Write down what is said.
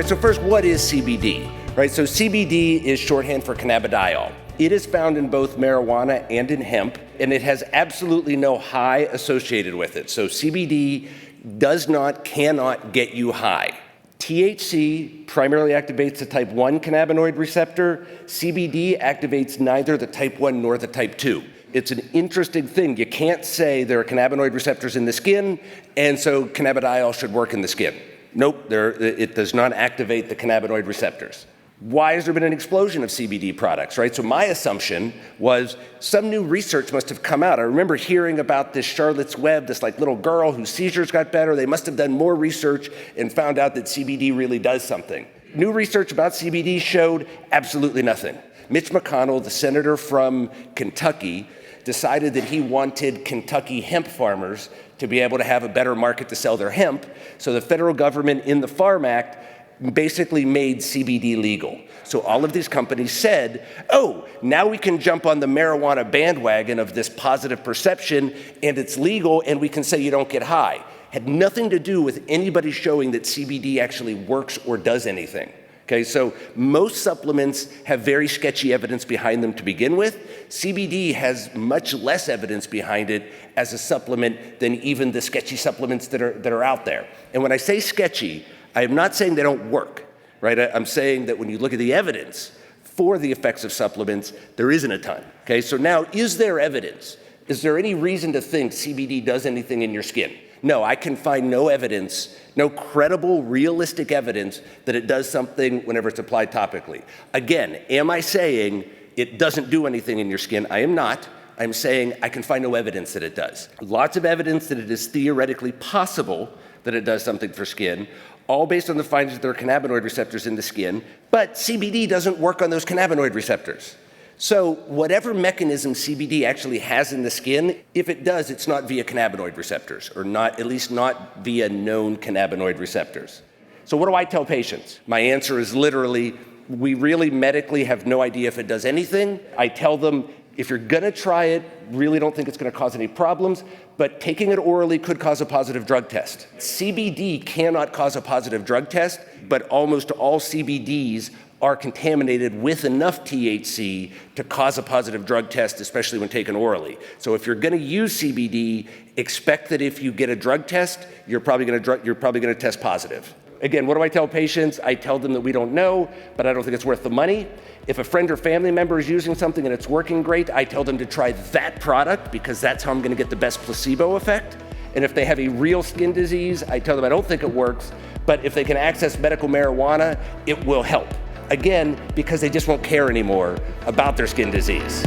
right, so first, what is CBD? Right, so CBD is shorthand for cannabidiol. It is found in both marijuana and in hemp, and it has absolutely no high associated with it. So CBD cannot get you high. THC primarily activates the type 1 cannabinoid receptor. CBD activates neither the type 1 nor the type 2. It's an interesting thing. You can't say there are cannabinoid receptors in the skin, and so cannabidiol should work in the skin. Nope, it does not activate the cannabinoid receptors. Why has there been an explosion of CBD products, right? So my assumption was some new research must have come out. I remember hearing about this Charlotte's Web, this little girl whose seizures got better. They must have done more research and found out that CBD really does something. New research about CBD showed absolutely nothing. Mitch McConnell, the senator from Kentucky, decided that he wanted Kentucky hemp farmers to be able to have a better market to sell their hemp. So the federal government in the Farm Act basically made CBD legal. So all of these companies said, oh, now we can jump on the marijuana bandwagon of this positive perception, and it's legal, and we can say you don't get high. Had nothing to do with anybody showing that CBD actually works or does anything. Okay, so most supplements have very sketchy evidence behind them to begin with. CBD has much less evidence behind it as a supplement than even the sketchy supplements that are out there. And when I say sketchy, I am not saying they don't work, right? I'm saying that when you look at the evidence for the effects of supplements, there isn't a ton, okay? So now, is there evidence? Is there any reason to think CBD does anything in your skin? No, I can find no evidence, no credible, realistic evidence that it does something whenever it's applied topically. Again, am I saying it doesn't do anything in your skin? I am not. I'm saying I can find no evidence that it does. Lots of evidence that it is theoretically possible that it does something for skin, all based on the findings that there are cannabinoid receptors in the skin, but CBD doesn't work on those cannabinoid receptors. So whatever mechanism CBD actually has in the skin, if it does, it's not via cannabinoid receptors, or not, at least not via known cannabinoid receptors. So what do I tell patients? My answer is literally, we really medically have no idea if it does anything. I tell them, if you're gonna try it, really don't think it's gonna cause any problems, but taking it orally could cause a positive drug test. CBD cannot cause a positive drug test, but almost all CBDs are contaminated with enough THC to cause a positive drug test, especially when taken orally. So if you're gonna use CBD, expect that if you get a drug test, you're probably gonna test positive. Again, what do I tell patients? I tell them that we don't know, but I don't think it's worth the money. If a friend or family member is using something and it's working great, I tell them to try that product because that's how I'm gonna get the best placebo effect. And if they have a real skin disease, I tell them I don't think it works, but if they can access medical marijuana, it will help. Again, because they just won't care anymore about their skin disease.